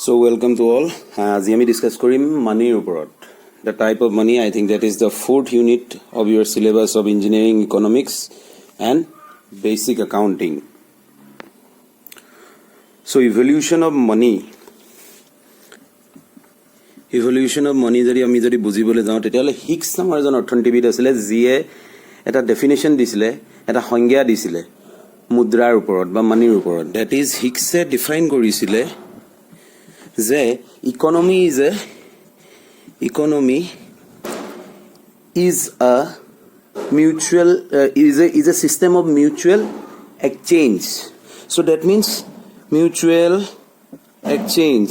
So welcome to all. আজি আমি discuss কৰিম মানিৰ ওপৰত. The type of money, I think that is the fourth unit of your syllabus of engineering economics and basic accounting. So evolution of money যদি বুজিবলৈ যাওঁ তেতিয়াহ'লে Higgs নামৰ এজন অৰ্থনীতিবিদ আছিলে যিয়ে এটা ডেফিনেশ্যন দিছিলে, এটা সংজ্ঞা দিছিলে মুদ্ৰাৰ ওপৰত বা মানিৰ ওপৰত. ডেট ইজ হিক্সে ডিফাইন কৰিছিলে যে economy is a mutual is a system of mutual exchange. So that means mutual exchange.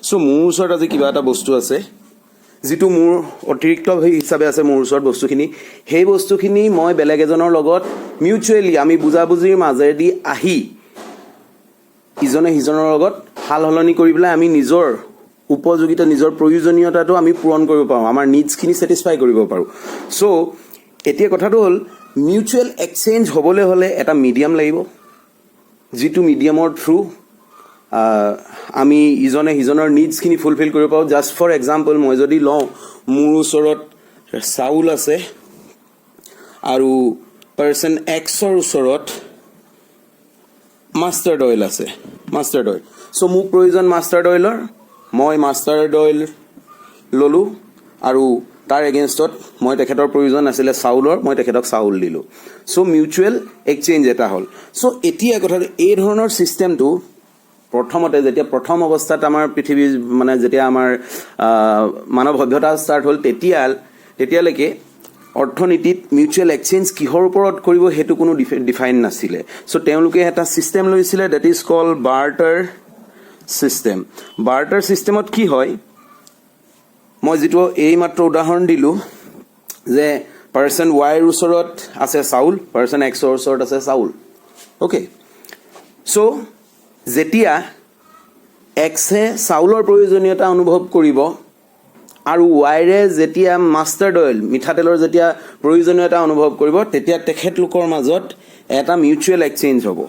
So মোৰ ওচৰত আজি কিবা এটা বস্তু আছে যিটো মোৰ অতিৰিক্ত হিচাপে আছে মোৰ ওচৰত বস্তুখিনি, সেই বস্তুখিনি মই বেলেগ এজনৰ লগত মিউচুৱেলি আমি বুজাবুজিৰ মাজেদি আহি ইজনে সিজনৰ লগত হাল হলনি কৰি পেলাই আমি নিজৰ উপযোগিতা নিজৰ প্ৰয়োজনীয়তাটো আমি পূৰণ কৰিব পাৰোঁ, আমাৰ নিডছখিনি ছেটিছফাই কৰিব পাৰোঁ. চ' এতিয়া কথাটো হ'ল মিউচুৱেল এক্সচেঞ্জ হ'বলৈ হ'লে এটা মিডিয়াম লাগিব, যিটো মিডিয়ামৰ থ্ৰু আমি ইজনে সিজনৰ নিডছখিনি ফুলফিল কৰিব পাৰোঁ. জাষ্ট ফৰ এক্সাম্পল মই যদি লওঁ মোৰ ওচৰত চাউল আছে আৰু পাৰ্চন এক্সৰ ওচৰত মাষ্টাৰ্ড অইল আছে, মাষ্টাৰ্ড অইল. চ' মোক প্ৰয়োজন মাষ্টাৰ্ড অইলৰ, মই মাষ্টাৰ্ড অইল ল'লোঁ আৰু তাৰ এগেইনষ্টত মই তেখেতৰ প্ৰয়োজন আছিলে চাউলৰ, মই তেখেতক চাউল দিলোঁ. চ' মিউচুৱেল এক্সচেঞ্জ এটা হ'ল. চ' এতিয়া কথাটো এই ধৰণৰ ছিষ্টেমটো প্ৰথমতে যেতিয়া প্ৰথম অৱস্থাত আমাৰ পৃথিৱী মানে যেতিয়া আমাৰ মানৱ সভ্যতা ষ্টাৰ্ট হ'ল তেতিয়ালৈকে অৰ্থনীতিত মিউচুৱেল এক্সচেঞ্জ কিহৰ ওপৰত কৰিব সেইটো কোনো ডিফাইন নাছিলে. চ' তেওঁলোকে এটা ছিষ্টেম লৈছিলে that is called barter system. Barter ছিষ্টেমত কি হয়, মই যিটো এইমাত্ৰ উদাহৰণ দিলোঁ যে পাৰ্চন ৱাইৰ ওচৰত আছে চাউল, পাৰ্চন এক্সৰ ওচৰত আছে চাউল. অ'কে, চ' যেতিয়া এক্সে চাউলৰ প্ৰয়োজনীয়তা অনুভৱ কৰিব আৰু ৱাইৰে যেতিয়া মাষ্টাৰ্ড অইল মিঠাতেলৰ যেতিয়া প্ৰয়োজনীয়তা অনুভৱ কৰিব তেতিয়া তেখেতলোকৰ মাজত এটা মিউচুৱেল এক্সচেঞ্জ হ'ব.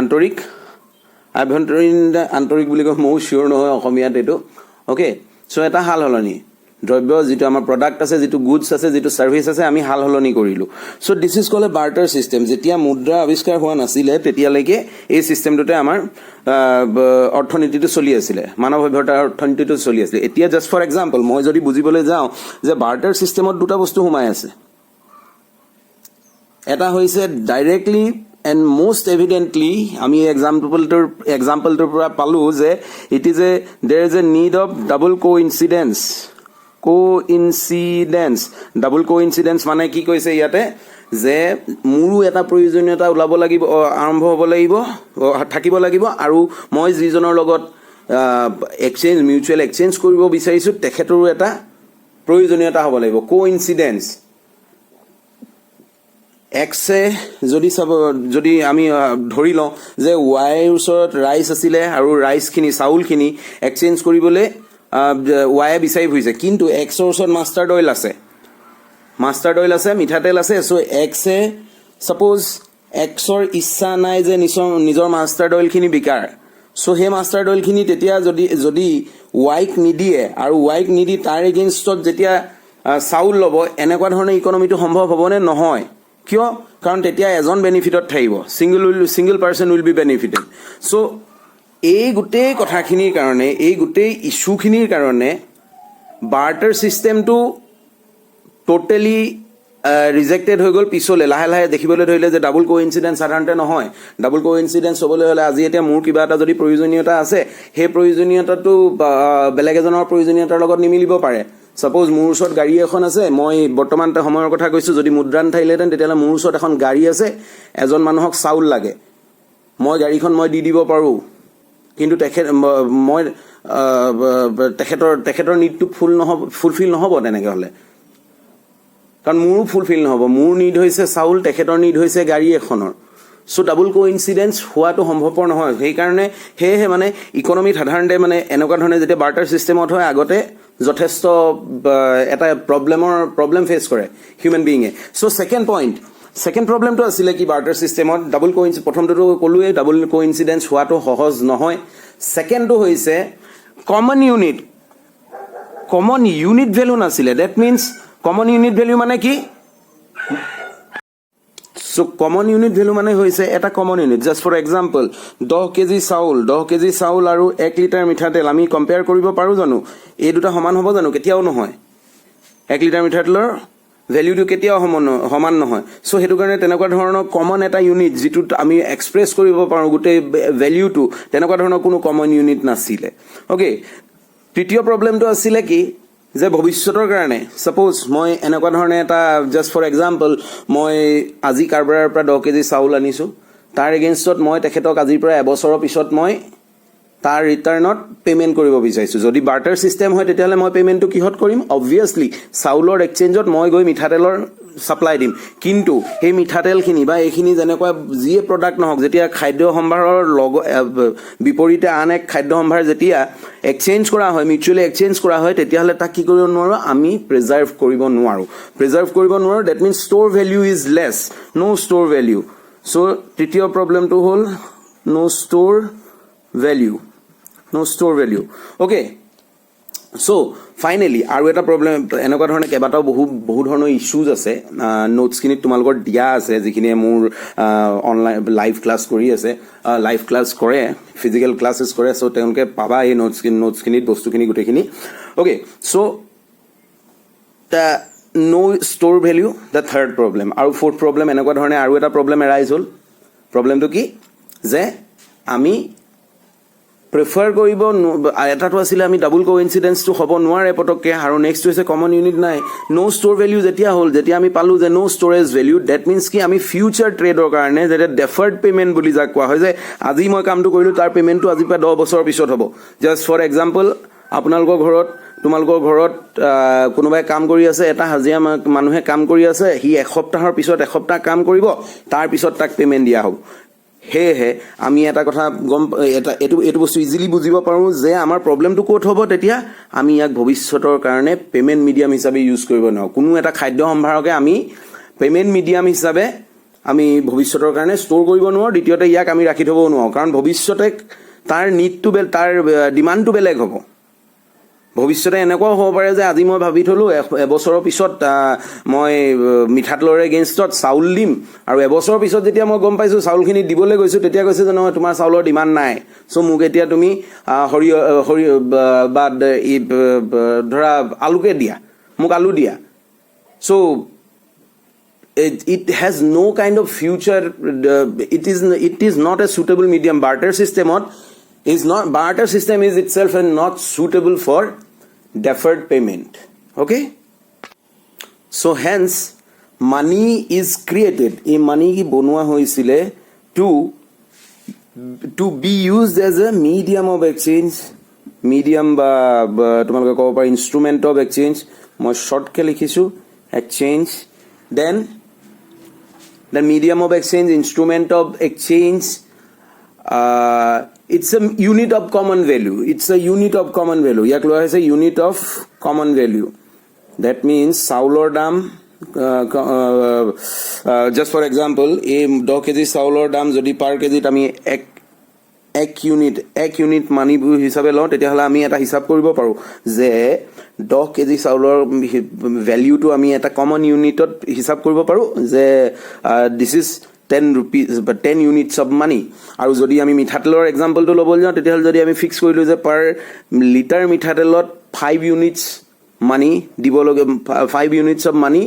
আন্তৰিক বুলি কয়, ময়ো চিয়'ৰ নহয় অসমীয়াত এইটো. অ'কে, চ' এটা হাল সলনি দ্ৰব্য যিটো আমাৰ প্ৰডাক্ট আছে, যিটো গুডছ আছে, যিটো ছাৰ্ভিচ আছে, আমি হাল সলনি কৰিলোঁ. So' this is call a barter system. যেতিয়া মুদ্ৰা আৱিষ্কাৰ হোৱা নাছিলে তেতিয়ালৈকে এই ছিষ্টেমটোতে আমাৰ অৰ্থনীতিটো চলি আছিলে, মানৱ সভ্যতাৰ অৰ্থনীতিটো চলি আছিলে. এতিয়া জাষ্ট ফৰ এক্সাম্পল মই যদি বুজিবলৈ যাওঁ যে বাৰ্টাৰ ছিষ্টেমত দুটা বস্তু সোমাই আছে. এটা হৈছে ডাইৰেক্টলি এণ্ড মষ্ট এভিডেণ্টলি আমি এক্সাম্পলটোৰ পৰা পালোঁ যে there is a need of double coincidence. Double coincidence মানে কি কৈছে ইয়াতে যে মোৰো এটা প্ৰয়োজনীয়তা ওলাব লাগিব, আৰম্ভ হ'ব লাগিব, থাকিব লাগিব, আৰু মই যিজনৰ লগত মিউচুৱেল এক্সচেঞ্জ কৰিব বিচাৰিছোঁ তেখেতৰো এটা প্ৰয়োজনীয়তা হ'ব লাগিব, কোইনচিডেন্স. এক্সে যদি আমি ধৰি লওঁ যে ৱাইৰ ওচৰত ৰাইচ আছিলে আৰু ৰাইচখিনি চাউলখিনি এক্সচেঞ্জ কৰিবলৈ ৱাইয়ে বিচাৰি ফুৰিছে, কিন্তু এক্সৰ ওচৰত মাষ্টাৰ্ড অইল আছে, মিঠাতেল আছে. চ' এক্সে ছাপ'জ এক্সৰ ইচ্ছা নাই যে নিজৰ মাষ্টাৰ্ড অইলখিনি বিকাৰ. চ' সেই মাষ্টাৰ্ড অইলখিনি তেতিয়া যদি ৱাইক নিদিয়ে আৰু ৱাইক নিদি তাৰ এগেইনষ্টত যেতিয়া চাউল ল'ব, এনেকুৱা ধৰণৰ ইকনমিটো সম্ভৱ হ'বনে? নহয়. কিয়? কাৰণ তেতিয়া এজন বেনিফিটত থাকিব, single person will be benefited. So' এই গোটেই কথাখিনিৰ কাৰণে, এই গোটেই ইছ্যুখিনিৰ কাৰণে বাৰ্টাৰ ছিষ্টেমটো টোটেলি ৰিজেক্টেড হৈ গ'ল. পিছলৈ লাহে লাহে দেখিবলৈ ধৰিলে যে ডাবল কোইনচিডেন্স সাধাৰণতে নহয়. ডাবল কোইনচিডেন্স হ'বলৈ হ'লে আজি এতিয়া মোৰ কিবা এটা যদি প্ৰয়োজনীয়তা আছে, সেই প্ৰয়োজনীয়তাটো বেলেগ এজনৰ প্ৰয়োজনীয়তাৰ লগত নিমিলিব পাৰে. ছাপ'জ মোৰ ওচৰত গাড়ী এখন আছে, মই বৰ্তমান সময়ৰ কথা কৈছোঁ, যদি মুদ্ৰা নাথাকিলেহেঁতেন তেতিয়াহ'লে মোৰ ওচৰত এখন গাড়ী আছে, এজন মানুহক চাউল লাগে, মই গাড়ীখন দি দিব পাৰোঁ, কিন্তু তেখেতৰ নিডটো ফুলফিল নহ'ব তেনেকৈ হ'লে, কাৰণ মোৰো ফুলফিল নহ'ব. মোৰ নিড হৈছে চাউল, তেখেতৰ নিড হৈছে গাড়ী এখনৰ. চ' ডাবল কোইনচিডেন্স হোৱাটো সম্ভৱপৰ নহয়. সেয়েহে মানে ইকনমিত সাধাৰণতে মানে এনেকুৱা ধৰণে যেতিয়া বাৰ্টাৰ ছিষ্টেমত হয় আগতে যথেষ্ট এটা প্ৰব্লেম ফেচ কৰে হিউমেন বিঙে. চ' ছেকেণ্ড প্ৰব্লেমটো আছিলে কি বাৰ্টাৰ ছিষ্টেমত প্ৰথমটোতো ক'লোৱেই ডাবল কোইনচিডেন্স হোৱাটো সহজ নহয়. সেকেন্ডটো হৈছে কমন ইউনিট ভ্যালু নাছিলে that means common unit value মানে কি So common unit value মানে হৈছে এটা common unit just for example 10 KG চাউল আৰু 1 লিটাৰ মিঠাতেল আমি কম্পেয়াৰ কৰিব পাৰো জানো এই দুটা সমান হ'ব জানো কেতিয়াও নহয় 1 লিটাৰ মিঠাতেলৰ ভ্যালুটো কেতিয়াও সমান নহয় সো হেতু কাৰণে তেনেকুৱা ধৰণৰ কমন এটা ইউনিট যেটো আমি এক্সপ্ৰেছ কৰিব পাৰো গুটে ভ্যালুটো তেনেকুৱা ধৰণৰ কোনো কমন ইউনিট নাছিলে ওকে তৃতীয় প্ৰবলেমটো আছিল কি যে ভৱিষ্যতৰ কাৰণে সাপোজ মই এনেকুৱা ধৰণে এটা জাস্ট ফৰ এক্সাম্পল মই আজি কাৰবাৰৰ পৰা 10 কেজি চাউল আনিছো তাৰ এগেইনষ্টত মই তেখেতক আজিৰ পৰা এবছৰৰ পিছত মই তাৰ ৰিটাৰ্ণত পেমেন্ট কৰিব বিচাৰিছো যদি বাৰ্টাৰ সিস্টেম হয় তেতিয়ালে মই পেমেন্টটো কিহত কৰিম অবভিয়াসলি চাউলৰ এক্সচেঞ্জত মই গৈ মিঠাতেলৰ সাপ্লাই দিম কিন্তু এই মিঠাতেলখিনি বা এইখিনি যেনেকুৱা জিয়ে প্ৰডাক্ট নহক যেতিয়া খাদ্য সম্ভাৰৰ বিপৰীতে আন এক খাদ্য সম্ভাৰ যেতিয়া এক্সচেঞ্জ কৰা হয় মিউচুৱেলি এক্সচেঞ্জ কৰা হয় তেতিয়াহলে তাক কি কৰিব নোৱাৰো আমি প্ৰিজাৰ্ভ কৰিব নোৱাৰো that means store value is less no store value so তৃতীয় প্ৰবলেমটো হ'ল no store value okay so finally আৰু এটা প্ৰবলেম এনেকুৱা ধৰণে কেবাটাও বহু ধৰণৰ ইস্যুজ আছে নোটছ খিনি তোমালোকৰ দিয়া আছে যিখিনি মোৰ অনলাইন লাইভ ক্লাছ কৰি আছে লাইভ ক্লাছ কৰে ফিজিক্যাল ক্লাसेस কৰে সো তেওঁলোকে পাবা এই নোটছ খিনি বস্তুখিনি গুটেখিনি okay so the no store value the third problem আৰু fourth problem এনেকুৱা ধৰণে আৰু এটা প্ৰবলেম এৰাইজ হ'ল প্ৰবলেমটো কি যে আমি প্ৰিফাৰ কৰিব এটাটো আছিল আমি ডাবল কোইনসিডেন্সটো হ'ব নোৱাৰে পটককে আৰু নেক্সট হৈছে কমন ইউনিট নাই নো ষ্ট'ৰ ভ্যালু যেতিয়া আমি পালো যে নো ষ্ট'ৰেজ ভ্যালু দ্যাট মিন্স কি আমি ফিউচাৰ ট্ৰেডৰ কাৰণে যেটা ডেফাৰ্ড পেমেন্ট বুলি যাক কোৱা হয় যে আজি মই কামটো কৰিলো তাৰ পেমেন্টটো আজি পৰা 10 বছৰৰ পিছত হ'ব জাস্ট ফৰ এক্সাম্পল তোমালোকৰ ঘৰত কোনোবাই কাম কৰি আছে এটা হাজিয়া মানুহে কাম কৰি আছে হি এসপ্তাহৰ পিছত এসপ্তাহ কাম কৰিব তাৰ পিছত তাক পেমেন্ট দিয়া হ'ব হে আমি এটা কথা গম এটো বস্তু ইজিলি বুজিব পাৰো যে আমাৰ প্ৰবলেমটো কোট হ'ব তেতিয়া আমি ইয়াক ভৱিষ্যতৰ কাৰণে পেমেন্ট মিডিয়াম হিচাপে ইউজ কৰিব নোৱাৰো কোনো এটা খাদ্য সম্ভাৰকে আমি পেমেন্ট মিডিয়াম হিচাপে আমি ভৱিষ্যতৰ কাৰণে ষ্ট'ৰ কৰিব নোৱাৰো দ্বিতীয়তে ইয়াক আমি ৰাখি থব নোৱাৰো কাৰণ ভৱিষ্যতে তাৰ নিডটো তাৰ ডিমান্ডটো বেলেগ হ'ব ভৱিষ্যতে এনেকুৱা হ'ব পাৰে যে আজি মই ভাবি থলো এবছৰৰ পিছত মই মিঠাতেলৰ এগেইনষ্টত চাউল দিম আৰু এবছৰৰ পিছত যেতিয়া মই গম পাইছো চাউলখিনি দিবলৈ গৈছো তেতিয়া কৈছে যে নহয় তোমাৰ চাউলৰ ডিমান্ড নাই সো মোক এতিয়া তুমি বা ধৰা আলুকে দিয়া মোক আলু দিয়া so it has no kind of future it is not a suitable medium barter system is itself and not suitable for deferred payment okay so hence money is created a money ki bonwa hoisile to be used as a medium of exchange medium ba tomaloke kobo par instrument of exchange moi short ke likhisu exchange then the medium of exchange instrument of exchange it's a unit of common value yak loa hoise unit of common value that means saulor dam just for example a 10 kg saulor dam jodi per kg ami এক unit মানি হিসাবে লওঁ তেতিয়াহলে আমি এটা হিসাব কৰিব পাৰো যে 10 কেজি চাউলৰ ভ্যালুটো আমি এটা কমন ইউনিটত হিসাব কৰিব পাৰো যে this is 10 rupees but 10 units of money আৰু যদি আমি মিঠাতেলৰ এক্সাম্পলটো ল'বলৈ যাওঁ তেতিয়াহলে যদি আমি ফিক্স কৰিলো যে পাৰ লিটাৰ মিঠাতেলত 5 ইউনিটস মানি দিব লাগে 5 ইউনিটস অফ মানি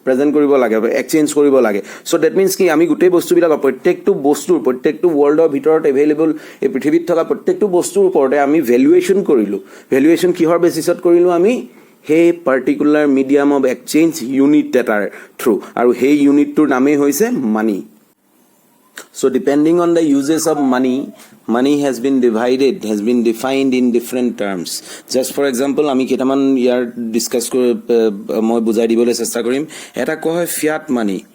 প্ৰেজেন্ট কৰিব লাগে এক্সচেঞ্জ কৰিব লাগে সো দ্যাট মিন্স কি আমি গুটেই বস্তুবিলাক প্ৰত্যেকটো ওয়াৰ্ল্ডৰ ভিতৰত এভেইলেবল এই পৃথিৱীত থকা প্ৰত্যেকটো বস্তুৰ ওপৰতে আমি ভ্যালুৱেচন কৰিলো ভ্যালুৱেচন কিহৰ বেচিছত কৰিলো আমি হে particular medium of exchange unit এটাৰ থ্ৰু আৰু হে ইউনিটটোৰ নামে হৈছে মানি So depending on the uses of money has been defined in different terms. Just for example, ami ketaman yar discuss moi bujai dibole chesta korim. Eta ko hoy fiat money.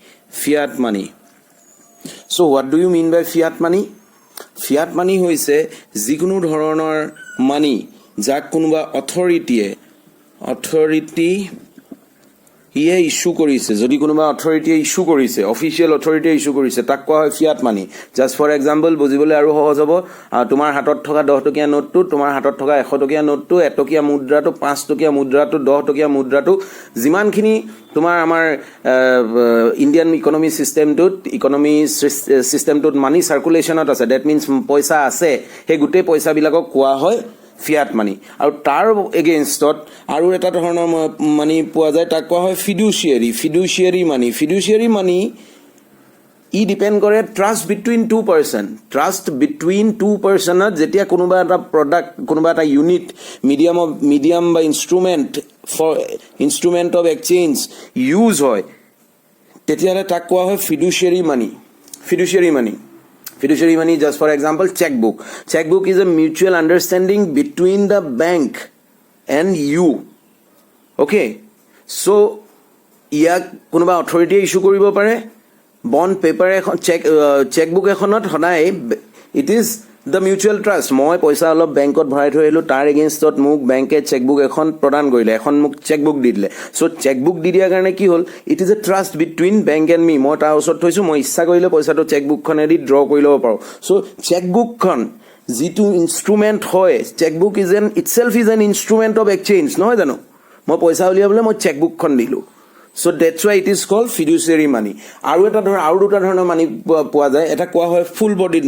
So what do you mean by fiat money? Fiat money hoise jikunu dhoroner money jak konuba authority ইয়ে issue কৰিছে যদি কোনোবা অথৰিটিয়ে issue কৰিছে official অথৰিটিয়ে issue কৰিছে তাক কোৱা হয় fiat money just for example বুজিবলৈ আৰু সহজ হ'ব তোমাৰ হাতত থকা 10 টকীয়া নোটটো তোমাৰ হাতত থকা 100 টকীয়া নোটটো 1 টকীয়া মুদ্ৰাটো 5 টকীয়া মুদ্ৰাটো 10 টকীয়া মুদ্ৰাটো যিমানখিনি তোমাৰ আমাৰ ইণ্ডিয়ান ইকনমি চিষ্টেমটোত মানি চাৰ্কুলেশ্যনত আছে ডেট মিনছ পইচা আছে সেই গোটেই পইচাবিলাকক কোৱা হয় ফিয়াট মানি আৰু তাৰ এগেইনষ্টত আৰু এটা ধৰণৰ মানি পোৱা যায় তাক কোৱা হয় ফিডুচিয়াৰী মানি ই ডিপেণ্ড কৰে ট্ৰাষ্ট বিটুইন টু পাৰ্চনত যেতিয়া কোনোবা এটা প্ৰডাক্ট কোনোবা এটা ইউনিট মিডিয়াম বা ইনষ্ট্ৰুমেণ্ট অফ এক্সচেঞ্জ ইউজ হয় তেতিয়াহ'লে তাক কোৱা হয় fiduciary money Fiduciary money, just for example, checkbook. Checkbook is a mutual understanding between the bank and you. Okay. So, ইয়াক কোনোবা অথৰিটিয়ে ইস্যু কৰিব পাৰে বন্ড পেপাৰ এখন চেকবুক এখনত সদায় it is the mutual trust মই পইচা অলপ বেংকত ভৰাই থৈ আহিলোঁ তাৰ এগেইনষ্টত মোক বেংকে চেকবুক এখন প্ৰদান কৰিলে এখন মোক চেকবুক দি দিলে চ' চেকবুক দি দিয়াৰ কাৰণে কি হ'ল it is a trust between bank and me মই তাৰ ওচৰত থৈছোঁ মই ইচ্ছা কৰিলে পইচাটো চেকবুকখনেদি ড্ৰ কৰি ল'ব পাৰোঁ চ' চেকবুকখন যিটো ইনষ্ট্ৰুমেণ্ট হয় chequebook itself is an instrument of exchange নহয় জানো মই পইচা উলিয়াবলৈ মই চেকবুকখন দিলোঁ So that's why it is called fiduciary money. আৰু দুটা ধৰণৰ মানি পোৱা যায় এটা কোৱা হয় ফুল বডিড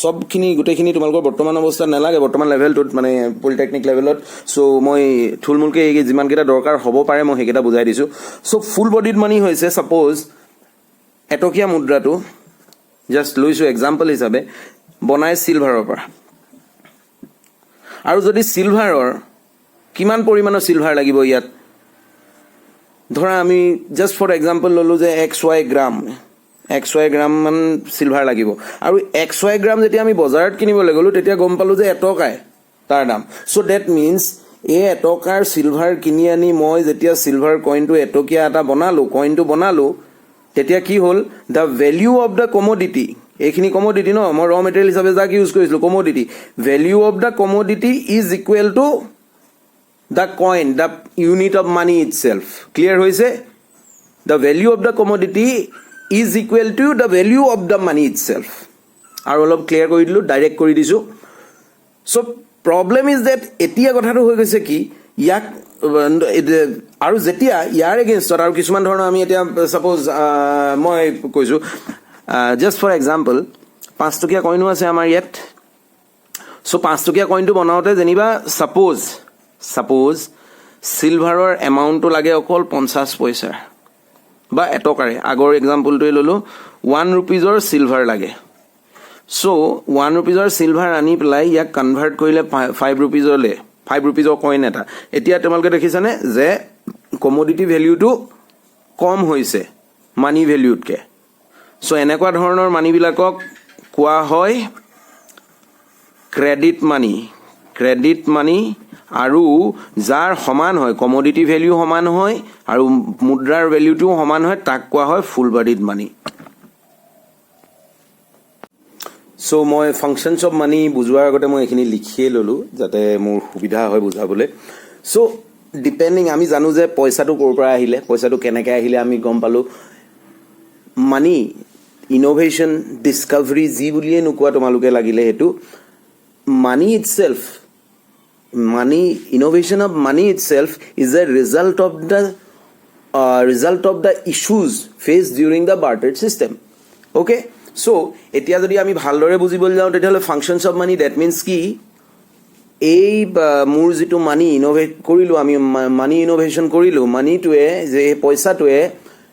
সবখিনি গোটেইখিনি তোমালোকৰ বৰ্তমান অৱস্থাত নালাগে বৰ্তমান লেভেলটোত মানে পলিটেকনিক লেভেলত চ' মই থুলমূলকৈ যিমানকেইটা দৰকাৰ হ'ব পাৰে মই সেইকেইটা বুজাই দিছোঁ চ' ফুল বডিড মানি হৈছে ছাপ'জ এটকীয়া মুদ্ৰাটো জাষ্ট লৈছোঁ এক্সাম্পল হিচাপে বনাই চিলভাৰৰ পৰা আৰু যদি চিলভাৰৰ কিমান পৰিমাণৰ চিলভাৰ লাগিব ইয়াত ধৰা আমি জাষ্ট ফৰ এক্সাম্পল ল'লোঁ যে XY গ্ৰাম মান চিলভাৰ লাগিব আৰু XY গ্ৰাম যেতিয়া আমি বজাৰত কিনিবলৈ গ'লোঁ তেতিয়া গম পালোঁ যে এটকাই তাৰ দাম চ' ডেট মিনছ এই এটকাৰ চিলভাৰ কিনি আনি মই যেতিয়া চিলভাৰ কইনটো এটকীয়া এটা কইনটো বনালোঁ তেতিয়া কি হ'ল the value of the commodity এইখিনি কমোডিটি ন মই ৰ মেটেৰিয়েল হিচাপে যাক ইউজ কৰিছিলোঁ commodity value of the commodity is equal to the coin, the unit of money itself. Clear hoise? The value of the commodity is equal to the value of the money itself. Aru olop clear kori dilu, direct kori disu. So problem is that etia kothato hoi goise ki yak aru jetia yar against aru kisuman dhoroner ami etia suppose moi koisu just for example 5 tokia coin ase amar yet so 5 tokia coin tu banaote jeniba suppose চিলভাৰৰ এমাউণ্টটো লাগে অকল 50 পইচা বা এটকাৰে আগৰ এক্সাম্পলটোৱে ল'লোঁ 1 ৰুপিজৰ silver লাগে চ' 1 ৰুপিজৰ silver আনি পেলাই ইয়াক কনভাৰ্ট কৰিলে 5 ৰুপিজৰ কইন এটা এতিয়া তোমালোকে দেখিছানে যে কমোডিটি ভেলিউটো কম হৈছে মানি ভেলিউতকৈ চ' এনেকুৱা ধৰণৰ মানিবিলাকক কোৱা হয় ক্ৰেডিট মানি আৰু যাৰ সমান হয় কমোডিটি ভেলিউ সমান হয় আৰু মুদ্ৰাৰ ভেলিউটো সমান হয় তাক কোৱা হয় ফুল বডিড মানি চ' মই ফাংচনছ অফ মানি বুজোৱাৰ আগতে মই এইখিনি লিখিয়ে ল'লোঁ যাতে মোৰ সুবিধা হয় বুজাবলৈ চ' ডিপেণ্ডিং আমি জানো যে পইচাটো ক'ৰ পৰা আহিলে পইচাটো কেনেকৈ আহিলে আমি গম পালোঁ মানি ইন'ভেশ্যন ডিছকাভাৰী যি বুলিয়ে নোকোৱা তোমালোকে লাগিলে সেইটো মানি ইটছেল্ফ innovation of money itself is a result of the issues faced during the barter system. Okay, so etia jodi ami bhaldore bujibole jao tetihole functions of money that means ki ei mur jitu money innovate korilu ami money innovation korilu money to e je paisa to e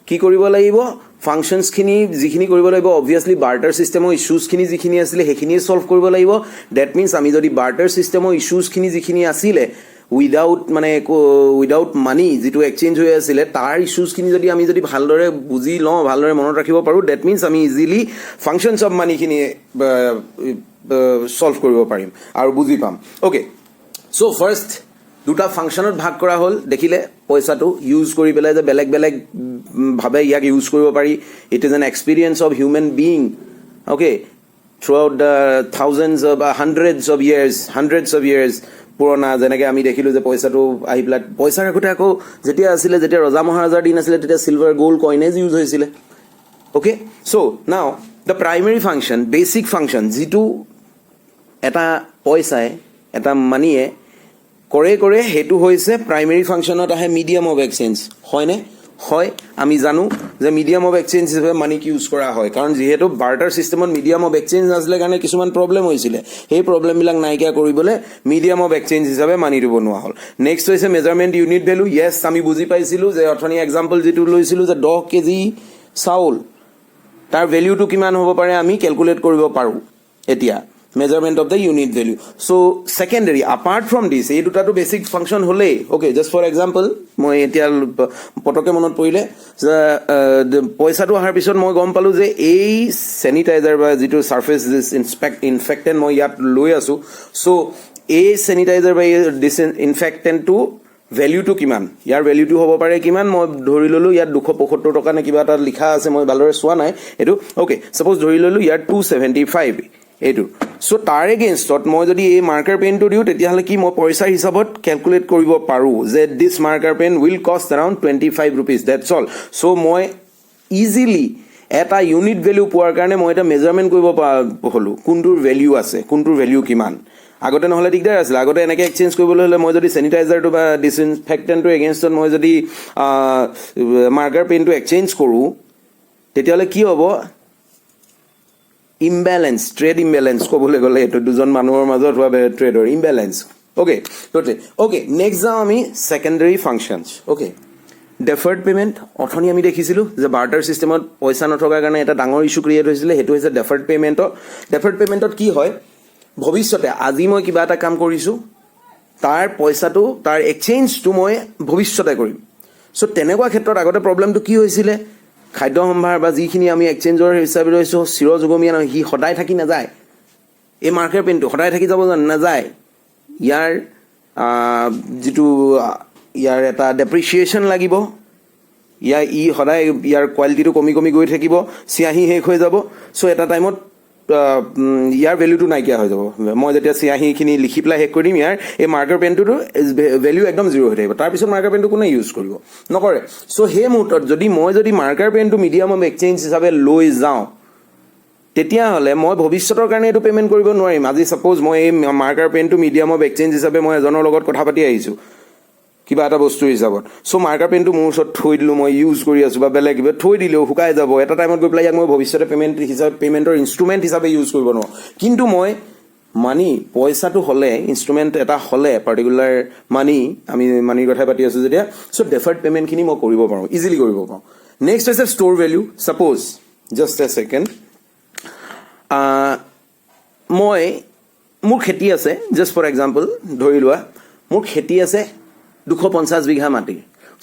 ki koribo lagibo functions খিনি যিখিনি কৰিব লাগিব obviously barter system of issues খিনি যিখিনি আছিল হেখিনি solve কৰিব লাগিব that means আমি যদি barter system of issues খিনি যিখিনি আছিল without money যেটো exchange হৈ আছিল তাৰ issues খিনি যদি আমি যদি ভালদৰে বুজি লওঁ ভালদৰে মনত ৰাখিব পাৰো that means আমি easily functions of money খিনি solve কৰিব পাৰিম আৰু বুজি পাম okay so first দুটা ফাংশনত ভাগ কৰা হল দেখিলে পইচাটো ইউজ কৰি পেলাই যে বেলেগ ভাবে ইয়াক ইউজ কৰিব পাৰি it is an experience of human being okay throughout the hundreds of years পুৰণা যেনেকৈ আমি দেখিলোঁ যে পইচাটো আহি পেলাই পইচাৰ আগতে আকৌ যেতিয়া আছিলে যেতিয়া ৰজা মহাৰজাৰ দিন আছিলে তেতিয়া চিলভাৰ গ'ল্ড কইনেজ ইউজ হৈছিলে অ'কে চ' নাও the primary function basic function যিটো এটা পইচাই এটা মানিয়ে কৰে সেইটো হৈছে প্ৰাইমেৰী ফাংচনত আহে মিডিয়াম অফ এক্সচেঞ্জ হয়নে হয় আমি জানো যে মিডিয়াম অফ এক্সচেঞ্জ হিচাপে মানিক ইউজ কৰা হয় কাৰণ যিহেতু বাৰ্টাৰ ছিষ্টেমত মিডিয়াম অফ এক্সচেঞ্জ নাছিলে কাৰণে কিছুমান প্ৰব্লেম হৈছিলে সেই প্ৰব্লেমবিলাক নাইকিয়া কৰিবলৈ মিডিয়াম অফ এক্সচেঞ্জ হিচাপে মানিটো বনোৱা হ'ল নেক্সট হৈছে মেজাৰমেণ্ট ইউনিট ভেলু য়েছ আমি বুজি পাইছিলোঁ যে অথনি এক্সাম্পল যিটো লৈছিলোঁ যে 10 কেজি চাউল তাৰ ভেলিউটো কিমান হ'ব পাৰে আমি কেলকুলেট কৰিব পাৰোঁ এতিয়া measurement of the unit value so secondary apart from this এই দুটাটো বেসিক ফাংশন হলে ওকে জাস্ট ফর এক্সাম্পল মই এতিয়া পটকে মনত পৰিলে যে পইচাটো অহাৰ পিছত মই গম পালো যে এই স্যানিটাইজাৰ বা যেটো সাৰফেস ইনফেক্টেন্ট মই ইয়াত লৈ আছো সো এই স্যানিটাইজাৰ বা ডিসইনফেক্টেন্টটো ভ্যালুটো কিমান ইয়াৰ ভ্যালুটো হ'ব পাৰে কিমান মই ধৰি ললো ইয়াত 275 টকা নে কিবা এটা লিখা আছে মই ভালদৰে চোৱা নাই এটো ওকে সাপোজ ধৰি ললো ইয়াত 275 এইটো সো তাৰ এগেইনষ্টত মই যদি এই মাৰ্কাৰ পেনটো দিও তেতিয়াহলে কি মই পইচাৰ হিচাপত ক্যালকুলেট কৰিব পাৰো যে দিস মাৰ্কাৰ পেন উইল কষ্ট around 25 rupees that's all so মই ইজিলি এটা ইউনিট ভ্যালু পোৱাৰ কাৰণে মই এটা মেজাৰমেন্ট কৰিব হলো কোনটোৰ ভ্যালু আছে কোনটোৰ ভ্যালু কিমান আগতে নহলে দিগদাৰ আছিল আগতে এনেকৈ এক্সচেঞ্জ কৰিবলৈ হলে মই যদি স্যানিটাইজাৰটো বা ডিসইনফেক্টেন্টটো এগেইনষ্টত মই যদি মাৰ্কাৰ পেনটো এক্সচেঞ্জ কৰো তেতিয়াহলে কি হ'ব imbalance trade imbalance কবলে গলে এটো দুজন মানুহৰ মাজত হোৱা ট্ৰেডৰ imbalance okay next যাও আমি secondary functions okay deferred payment অথনি আমি দেখিছিলো যে বাৰ্টাৰ সিস্টেমত পইচা নথকাৰ কাৰণে এটা ডাঙৰ ইস্যু ক্ৰিয়েট হৈছিলে হেতু হৈছে deferred paymentত কি হয় ভৱিষ্যতে আজি মই কিবা এটা কাম কৰিছো তাৰ পইচাটো তাৰ এক্সচেঞ্জটো মই ভৱিষ্যতে কৰিম সো তেনেকুৱা ক্ষেত্ৰত আগতে প্ৰবলেমটো কি হৈছিলে খাদ্য সম্ভাৰ বা যিখিনি আমি এক্সচেঞ্জৰ হিচাপে লৈছো চিৰজুগমীয়া নহয় হি সদায় থাকি নাযায় এই মাৰ্কেট পেনটো সদায় থাকি যাব নাযায় ইয়াৰ যেটো ইয়াৰ এটা ডেপ্ৰিচিয়েচন লাগিব ই সদায় ইয়াৰ কোৱালিটিটো কমি গৈ থাকিব সিয়াহি শেষ হৈ যাব সো এটা টাইমত ইয়াৰ ভ্যালুটো নাইকিয়া হৈ যাব মই যেতিয়া সিয়াহিখিনি লিখি প্লাই শেষ কৰিম ইয়াৰ এই মাৰ্কাৰ পেনটোৰ ভ্যালু একদম জিৰ' হৈ থাকিব তাৰ পিছত মাৰ্কাৰ পেনটো কোনে ইউজ কৰিব নকৰে সো হে মুহূৰ্তত যদি মাৰ্কাৰ পেনটো মিডিয়াম অফ এক্সচেঞ্জ হিচাপে লৈ যাওঁ তেতিয়া হলে মই ভৱিষ্যতৰ কাৰণে এটো পেমেন্ট কৰিব নোৱাৰিম আজি সাপোজ মই এই মাৰ্কাৰ পেনটো মিডিয়াম অফ এক্সচেঞ্জ হিচাপে মই এজনৰ লগত কথা পাতি আহিছো কিবা এটা বস্তু হিচাপত সো মাৰ্কাৰ পেনটো মোৰ ওচৰত থৈ দিলো মই ইউজ কৰি আছো বা বেলেগ কিবা থৈ দিলেও শুকাই যাব এটা টাইমত গৈ প্লাই মই ভৱিষ্যতে পেমেন্টৰ ইনস্ট্ৰুমেন্ট হিচাপে ইউজ কৰিব নোৱাৰো কিন্তু মই মানি পইচাটো হলে ইনস্ট্ৰুমেন্ট এটা হলে পাৰ্টিকুলাৰ মানি আমি মানিৰ কথা পাতি আছো যেতিয়া সো ডেফাৰ্ড পেমেন্ট খিনি মই কৰিব পাৰো ইজিলি কৰিব পাৰো নেক্সট হৈছে store value suppose just a second মই মোৰ খেতি আছে জাস্ট ফৰ এক্সাম্পল ধৰি লোৱা মোৰ খেতি আছে 250 বিঘা মাটি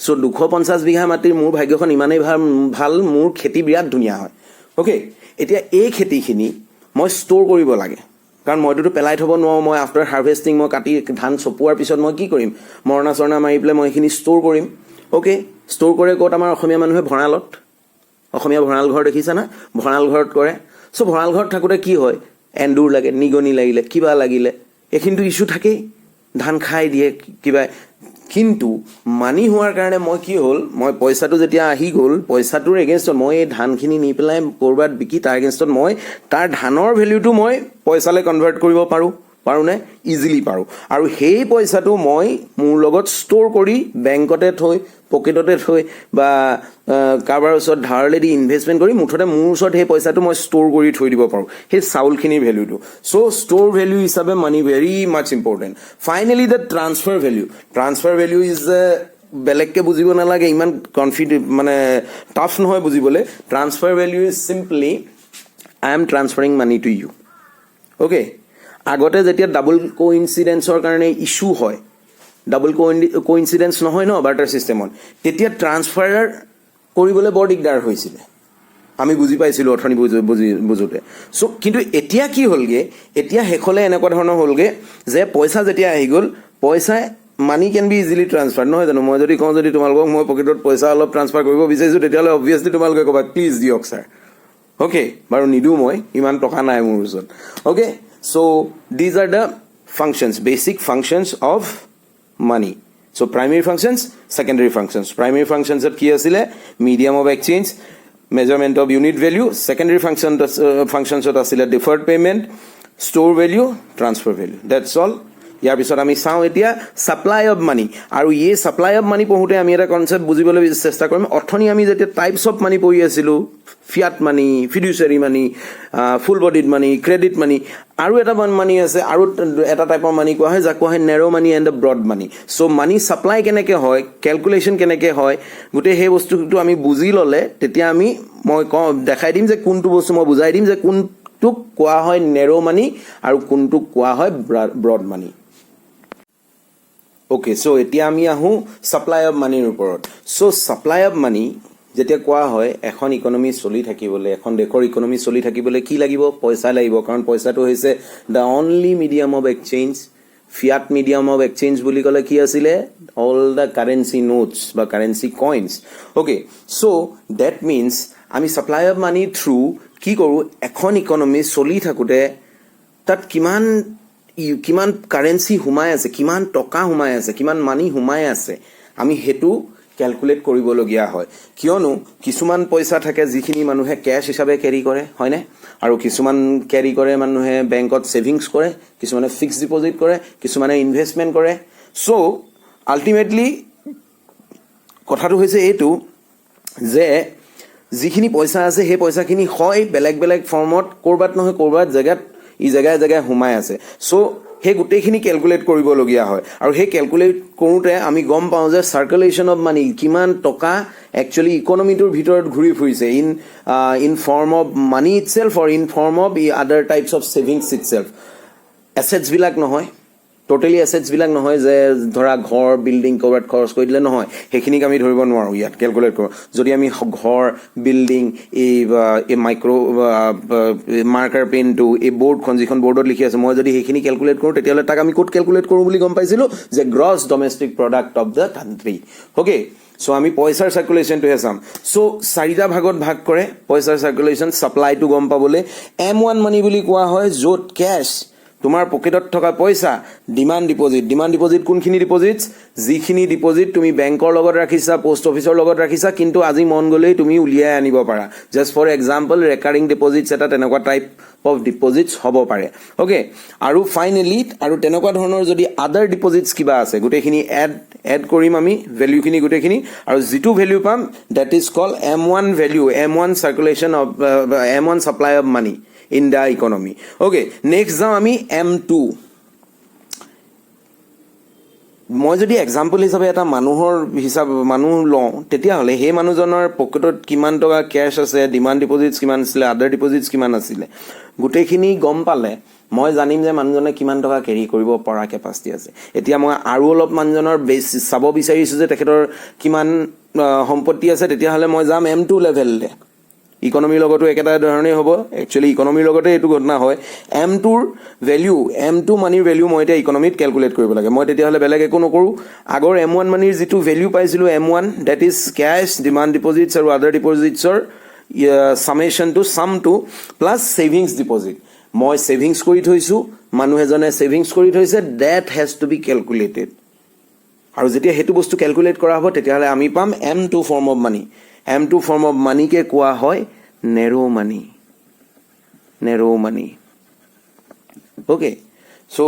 সো 250 বিঘা মাটিৰ মোৰ ভাগ্যখন ইমানেই ভাল মোৰ খেতি বিৰাট ধুনীয়া হয় ওকে এতিয়া এই খেতিখিনি মই ষ্ট'ৰ কৰিব লাগে কাৰণ মইটো পেলাই থব নোৱাৰো মই আফটাৰ হাৰ্ভেষ্টিং মই কাটি ধান চপোৱাৰ পিছত মই কি কৰিম মৰণা চৰণা মাৰি পেলাই মই এইখিনি ষ্ট'ৰ কৰিম ওকে ষ্ট'ৰ কৰে ক'ত আমাৰ অসমীয়া মানুহে ভঁৰালত অসমীয়া ভঁৰাল ঘৰ দেখিছা না ভঁৰাল ঘৰত কৰে সো ভঁৰাল ঘৰত থাকোতে কি হয় এন্দুৰ লাগে নিগনি লাগিলে কিবা লাগিলে এখিনটো ইস্যু থাকেই ধান খাই দিয়ে কিবা কিন্তু মানি হোৱাৰ কাৰণে মই কি হ'ল মই পইচাটো যেতিয়া আহি গ'ল পইচাটোৰ এগেইনষ্টত মই এই ধানখিনি নি পেলাই কৰবাত বিকি তাৰ এগেইনষ্টত মই তাৰ ধানৰ ভ্যালুটো মই পইচালৈ কনভাৰ্ট কৰিব পাৰোনে ইজিলি পাৰো আৰু সেই পইচাটো মই মোৰ লগত ষ্ট'ৰ কৰি বেংকতে থৈ পকেটতে থৈ বা কাৰোবাৰ ওচৰত ধাৰলে দি ইনভেষ্টমেন্ট কৰি মুঠতে মোৰ ওচৰত সেই পইচাটো মই ষ্ট'ৰ কৰি থৈ দিব পাৰো সেই চাউলখিনিৰ ভ্যালুটো সো ষ্ট'ৰ ভ্যালু হিচাপে money very much important finally the transfer value is বেলেগকে বুজিব নালাগে ইমান মানে টাফ নহয় বুজিবলৈ transfer value is simply I am transferring money to you okay আগতে যেতিয়া ডাবল কোইনসিডেন্সৰ কাৰণে ইস্যু হয় ডাবল কোইনসিডেন্স নহয় ন বাৰ্টাৰ সিস্টেমত তেতিয়া ট্ৰান্সফাৰ কৰিবলৈ বৰ দিগদাৰ হৈছিল আমি বুজি পাইছিলো অথনি বুজোতে সো কিন্তু এতিয়া কি হ'লগে এতিয়া হেখলে এনেকুৱা ধৰণৰ হ'লগে যে পইচা যেতিয়া আহি গ'ল পইচা money can be easily transfer নহয় জানো মই যদি কওঁ যদি তোমালোকক মই পকেটত পইচা অলপ ট্ৰান্সফাৰ কৰিব বিচাৰিছো তেতিয়াহ'লে অবভিয়াছলি তোমালোকে ক'বা প্লিজ দিয়ক স্যাৰ ওকে বাৰু নিদু মই ইমান টকা নাই মোৰ ওচৰত okay so these are the functions, basic functions of money. So primary functions, secondary functions. Primary functions at ki asile medium of exchange, measurement of unit value. Secondary functions at asile deferred payment, store value, transfer value. That's all. ইয়াৰ পিছত আমি চাওঁ এতিয়া supply of money আৰু এই supply of money পঢ়োতে আমি এটা concept বুজিবলৈ চেষ্টা কৰিম অথনি আমি যেতিয়া টাইপস অফ মানি পঢ়ি আছিলো ফিয়াট মানি ফিডুচিয়াৰী মানি ফুল বডিড মানি ক্ৰেডিট মানি আৰু এটা মানি আছে আৰু এটা টাইপৰ মানি কোৱা হয় যাক কোৱা হয় narrow money and broad money so money supply কেনেকৈ হয় ক্যালকুলেশন কেনেকৈ হয় গোটে সেই বস্তুটো আমি বুজি ললে তেতিয়া আমি মই দেখাই দিম যে কোনটো বস্তু মই বুজাই দিম যে কোনটো কোৱা হয় নেৰো মানি আৰু কোনটো কোৱা হয় ব্ৰড মানি Okay, so এতিয়া আমি আহো সাপ্লাই অফ মানিৰ ওপৰত সো সাপ্লাই অফ মানি যেতিয়া কোৱা হয় এখন ইকোনমি চলি থাকিবলৈ এখন দেশৰ ইকোনমি চলি থাকিবলৈ কি লাগিব পইচা লাগিব কাৰণ পইচাটো হৈছে the only medium of exchange fiat medium of exchange বুলি ক'লে কি আছিলে all the currency notes বা currency coins okay so that means আমি সাপ্লাই অফ মানি থ্ৰু কি কৰো এখন ইকোনমি চলি থাকোতে তাত কিমান কারেন্সি হুমাই আছে কিমান টকা হুমাই আছে কিমান মানি হুমাই আছে আমি হেতু ক্যালকুলেট কৰিবলগীয়া হয় কিয়নো কিছুমান পইচা থাকে যিখিনি মানুহে ক্যাশ হিচাপে ক্যাৰি কৰে হয়নে আৰু কিছুমান ক্যাৰি কৰে মানুহে বেংকত সেভিংস কৰে কিছুমানে ফিক্সড ডিপোজিট কৰে কিছুমানে ইনভেষ্টমেন্ট কৰে সো আলটিমেটলি কথাটো হৈছে এইটো যে যিখিনি পইচা আছে সেই পইচাখিনি হয় বেলেগ ফৰ্মত কৰবাত নহয় কৰবাত জায়গাত ই জায়গায় হুমাই আছে সো হে গুটেখিনি ক্যালকুলেট কৰিবলগীয়া হয় আৰু হে ক্যালকুলেট কৰোতে আমি গম পাওঁ যে সাৰ্কুলেশন অফ মানি কিমান টকা একচুয়ালি ইকোনমিটোৰ ভিতৰত ঘূৰি ফুৰিছে in form of money itself or in form of other types of savings itself assets বিলাক নহয় টোটালি এসেটস বিলাক নহয় যে ধৰা ঘৰ বিল্ডিং কৰবাত খৰচ কৰি দিলে নহয় হেখিনিক আমি ধৰিব নোৱাৰো ইয়াত ক্যালকুলেট কৰো যদি আমি ঘৰ বিল্ডিং এই মাইক্ৰো মাৰ্কাৰ পেন টু এই বোৰ্ডখন যিখন বোৰ্ডত লিখি আছে মই যদি হেখিনি ক্যালকুলেট কৰো তেতিয়ালে তাক আমি কোড ক্যালকুলেট কৰো বুলি গম পাইছিলো যে gross domestic product of the country okay so আমি পইচাৰ সাৰ্কুলেশন টু হেসাম সো চাৰিটা ভাগত ভাগ কৰে পইচাৰ সাৰ্কুলেশন সাপ্লাই টু গম পাবলে M1 মানি বুলি কোৱা হয় যত ক্যাশ তোমাৰ পকেটত থকা পইচা ডিমান্ড ডিপোজিট কোনখিনি ডিপোজিটস যিখিনি ডিপোজিট তুমি বেংকৰ লগত ৰাখিছা পোষ্ট অফিচৰ লগত ৰাখিছা কিন্তু আজি মন গলেই তুমি উলিয়াই আনিব পাৰা just for example recurring deposits এটা তেনেকুৱা টাইপ অফ ডিপোজিটস হ'ব পাৰে ওকে আৰু ফাইনালি আৰু তেনেকুৱা ধৰণৰ যদি আদাৰ ডিপোজিটস কিবা আছে গুটেখিনি এড কৰিম আমি ভ্যালুখিনি গুটেখিনি আৰু যেটো ভ্যালু পাম that is call M1 value M1 circulation of M1 supply of money in the economy okay next যাও আমি M2 মই যদি এক্সাম্পল হিচাপে এটা মানুহৰ হিচাপ মানুহ লওঁ তেতিয়া হলে হে মানুহজনৰ পকেটত কিমান টকা ক্যাশ আছে ডিমান্ড ডিপোজিটস কিমান আছিল আদাৰ ডিপোজিটস কিমান আছিল গুটেখিনি গম পালে মই জানিম যে মানুহজনে কিমান টকা ক্যাৰি কৰিব পৰা কেপাসিটি আছে এতিয়া মই আৰু অলপ মানুহজনৰ বেছি চাব বিচাৰিছো যে তেখেতৰ কিমান সম্পত্তি আছে তেতিয়া হলে মই যাম M2 লেভেললে ইকোনমিৰ লগতো একেটা ধৰণে হ'ব একচুয়ালি ইকোনমিৰ লগতে এটো ঘটনা হয় M2 ৰ ভ্যালু M2 মানিৰ ভ্যালু মই এটা ইকোনমিত ক্যালকুলেট কৰিব লাগে মই তেতিয়া হলে বেলেগ একো নকৰো আগৰ M1 মানিৰ যেটো ভ্যালু পাইছিলো M1 that is cash demand deposits আৰু আদাৰ ডিপোজিটছৰ summation to some two plus savings deposit মই সেভিংস কৰি থৈছো মানুহ এজনে সেভিংস কৰি থৈছে that has to B calculated আৰু যেতিয়া হেতু বস্তু ক্যালকুলেট কৰা হ'ব তেতিয়া হলে আমি পাম M2 form of money M2 form of money के कोआ होय narrow money okay so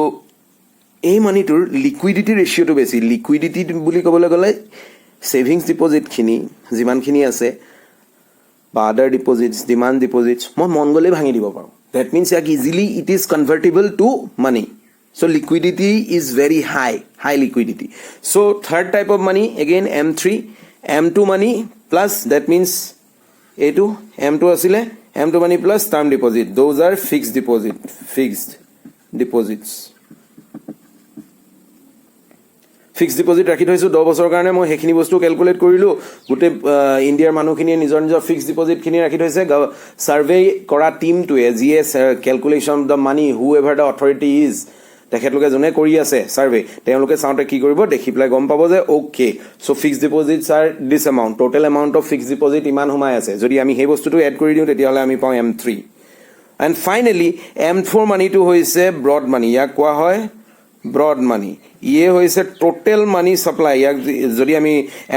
এই মানিটোৰ লিকুইডিটি ৰেশিওটো বেছি লিকুইডিটি বুলি ক'বলৈ গলে সেভিংস ডিপোজিট খিনি যিমানখিনি আছে বা আদাৰ ডিপোজিটস ডিমান্ড ডিপোজিটস মই মন গলে ভাঙি দিব পাৰো that means ইয়াক easily it is convertible to money so liquidity is very high liquidity so third type of money again M2 money plus that means A2 M2 asile M2 money plus term deposit those are fixed deposits fixed deposit ৰাখি থৈছো 10 বছৰৰ কাৰণে মই হেখিনি বস্তু calculate কৰিলো গুটে ইন্ডিয়াৰ মানুহখিনি নিজৰ fixed deposit খিনি ৰাখি থৈছে সাৰ্ভে কৰা টিমটোৱে GS calculation of the money whoever the authority is তেখেতলোকে জনে কৰি আছে সাৰ্ভে তেওঁলোকে চাওঁতে কি কৰিব দেখি প্লাই গম পাব যে okay so fixed deposits R this amount total amount of fixed deposit ইমান হুমাই আছে যদি আমি সেই বস্তুটো এড কৰি দিও তেতিয়া হলে আমি পাও M3 and finally M4 money to হৈছে ব্ৰড মানি ইয়াক কোৱা হয় ব্ৰড মানি ইয়ে হৈছে টোটেল মানি সাপ্লাই ইয়াক যদি আমি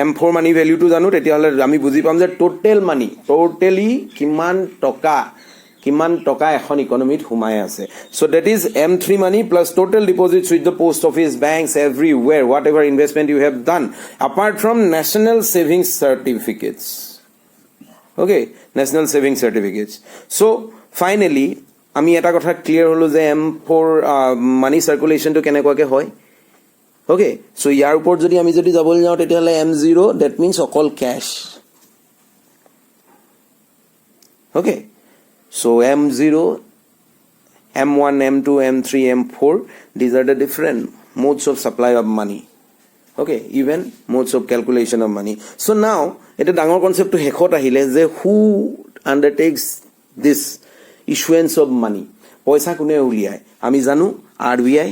M4 মানি ভ্যালুটো জানো তেতিয়াহ'লে আমি বুজি পাম যে টোটেল মানি টোটেলি কিমান টকা এখন ইকনমিত সোমাই আছে so that is M3 money plus total deposits with the post office banks everywhere whatever investment you have done apart from national savings certificates okay national savings certificates so finally আমি এটা কথা clear হলো যে M4 মানি সাৰ্কুলেশনটো কেনেকুৱাকে হয় okay so ইয়াৰ ওপৰত যদি আমি যদি যাবলৈ যাওঁ তেতিয়াহ'লে M0 that means অকল cash okay so M0 M1 M2 M3 M4 these are the different modes of supply of money okay even modes of calculation of money so now এটা ডাঙৰ কনসেপ্টটো হেকত আহিলে যে who undertakes this issuance of money পয়সা কোনে উলিয়ায় আমি জানো RBI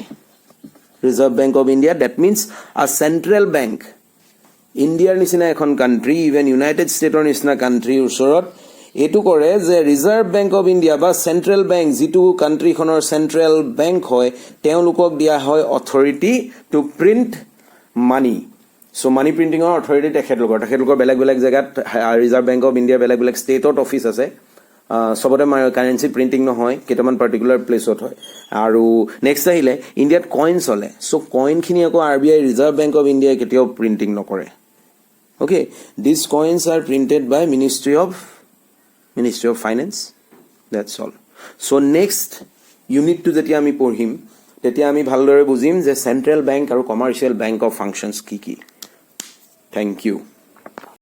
Reserve Bank of India that means a central bank Indiaৰ নিচিনা এখন কান্ট্ৰি ইভেন ইউনাইটেড ষ্টেটৰ নিচিনা কান্ট্ৰি ওচৰত এটো কৰে যে ৰিজাৰ্ভ বেংক অফ ইণ্ডিয়া বা সেন্ট্ৰেল বেংক যেটো কান্ট্ৰিখনৰ সেন্ট্ৰেল বেংক হয় তেওঁলোকক দিয়া হয় authority to print money so money প্ৰিন্টিংৰ অথৰিটি তেখেতলোকৰ বেলেগ জেগাত ৰিজাৰ্ভ বেংক অফ ইণ্ডিয়া বেলেগ ষ্টেটত অফিচ আছে সবতে কাৰেন্সি প্ৰিন্টিং নহয় কেটামান পাৰ্টিকুলাৰ প্লেসত হয় আৰু নেক্সট আহিলে ইন্ডিয়াত কইন চলে সো কইন খিনি আকৌ RBI Reserve Bank of India কেতিয়াও প্ৰিন্টিং নকৰে okay this coins are printed by Ministry of Finance that's all so next ইউনিটটো যেতিয়া আমি পঢ়িম তেতিয়া আমি ভালদৰে বুজিম যে সেন্ট্ৰেল বেংক আৰু কমাৰ্শিয়াল বেংক অফ ফাংশনস কি থ্যাংক ইউ